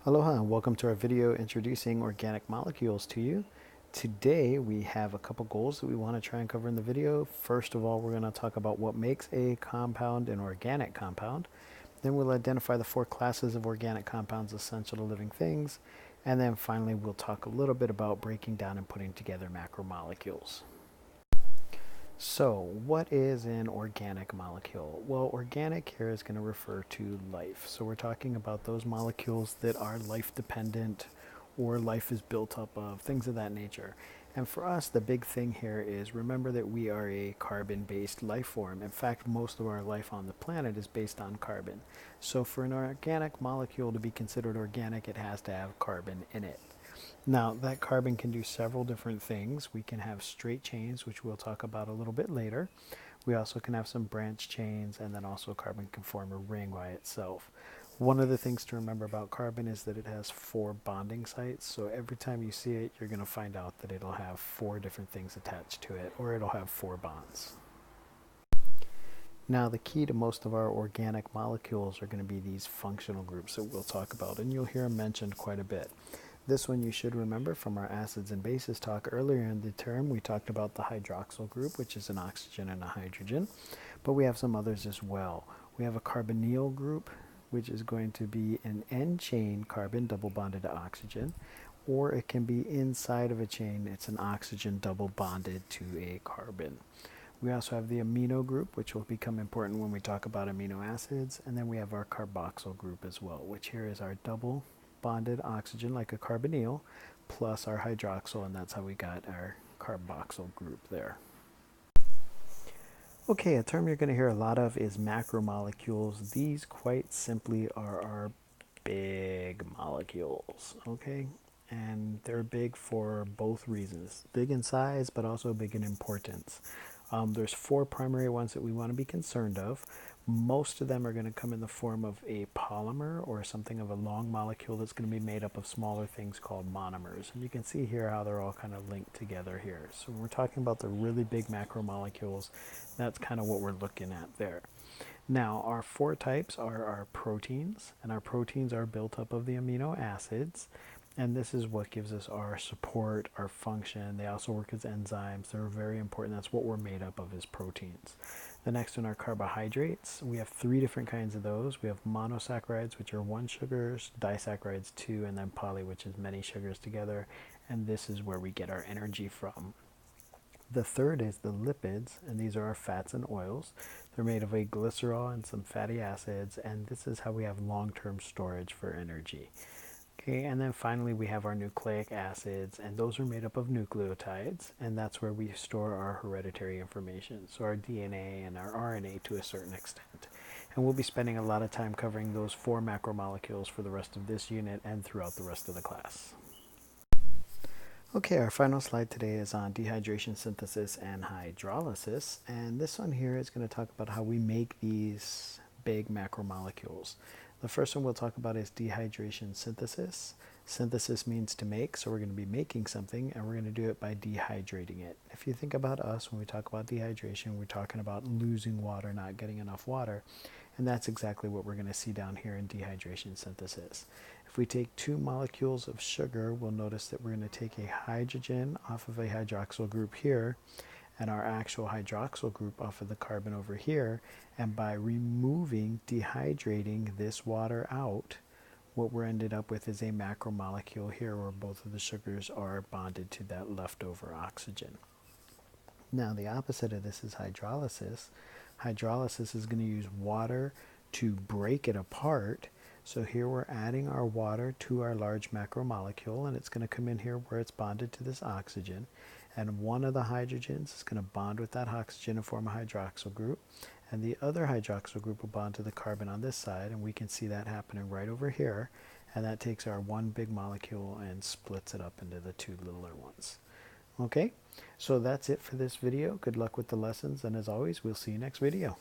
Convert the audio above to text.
Aloha and welcome to our video introducing organic molecules to you. Today we have a couple goals that we want to try and cover in the video. First of all, we're going to talk about what makes a compound an organic compound. Then we'll identify the 4 classes of organic compounds essential to living things. And then finally we'll talk a little bit about breaking down and putting together macromolecules. So, what is an organic molecule? Well, organic here is going to refer to life. So, we're talking about those molecules that are life dependent or life is built up of, things of that nature. And for us, the big thing here is remember that we are a carbon based life form. In fact, most of our life on the planet is based on carbon. So, for an organic molecule to be considered organic, it has to have carbon in it. Now, that carbon can do several different things. We can have straight chains, which we'll talk about a little bit later. We also can have some branch chains, and then also carbon can form a ring by itself. One of the things to remember about carbon is that it has 4 bonding sites. So every time you see it, you're going to find out that it'll have 4 different things attached to it, or it'll have 4 bonds. Now, the key to most of our organic molecules are going to be these functional groups that we'll talk about, and you'll hear them mentioned quite a bit. This one you should remember from our acids and bases talk earlier in the term. We talked about the hydroxyl group, which is an oxygen and a hydrogen, but we have some others as well. We have a carbonyl group, which is going to be an end chain carbon double bonded to oxygen, or it can be inside of a chain. It's an oxygen double bonded to a carbon. We also have the amino group, which will become important when we talk about amino acids, and then we have our carboxyl group as well, which here is our double bonded oxygen like a carbonyl plus our hydroxyl, and that's how we got our carboxyl group there. Okay, a term you're going to hear a lot of is macromolecules. These quite simply are our big molecules, okay? And they're big for both reasons. Big in size, but also big in importance. There's 4 primary ones that we want to be concerned of. Most of them are going to come in the form of a polymer or something of a long molecule that's going to be made up of smaller things called monomers. And you can see here how they're all kind of linked together here. So when we're talking about the really big macromolecules, that's kind of what we're looking at there. Now, our 4 types are our proteins, and our proteins are built up of the amino acids. And this is what gives us our support, our function. They also work as enzymes. They're very important. That's what we're made up of, is proteins. The next one are carbohydrates. We have 3 different kinds of those. We have monosaccharides, which are 1 sugars, disaccharides 2, and then poly, which is many sugars together. And this is where we get our energy from. The third is the lipids, and these are our fats and oils. They're made of a glycerol and some fatty acids, and this is how we have long-term storage for energy. Okay, and then finally we have our nucleic acids, and those are made up of nucleotides, and that's where we store our hereditary information, so our DNA and our RNA to a certain extent. And we'll be spending a lot of time covering those 4 macromolecules for the rest of this unit and throughout the rest of the class. Okay, our final slide today is on dehydration, synthesis, and hydrolysis, and this one here is going to talk about how we make these big macromolecules. The first one we'll talk about is dehydration synthesis. Synthesis means to make, so we're going to be making something, and we're going to do it by dehydrating it. If you think about us, when we talk about dehydration, we're talking about losing water, not getting enough water, and that's exactly what we're going to see down here in dehydration synthesis. If we take 2 molecules of sugar, we'll notice that we're going to take a hydrogen off of a hydroxyl group here, and our actual hydroxyl group off of the carbon over here, and by dehydrating this water out, what we're ended up with is a macromolecule here where both of the sugars are bonded to that leftover oxygen. Now, the opposite of this is hydrolysis. Hydrolysis is going to use water to break it apart. So here we're adding our water to our large macromolecule, and it's going to come in here where it's bonded to this oxygen. And one of the hydrogens is going to bond with that oxygen and form a hydroxyl group. And the other hydroxyl group will bond to the carbon on this side, and we can see that happening right over here. And that takes our one big molecule and splits it up into the 2 littler ones. Okay, so that's it for this video. Good luck with the lessons, and as always, we'll see you next video.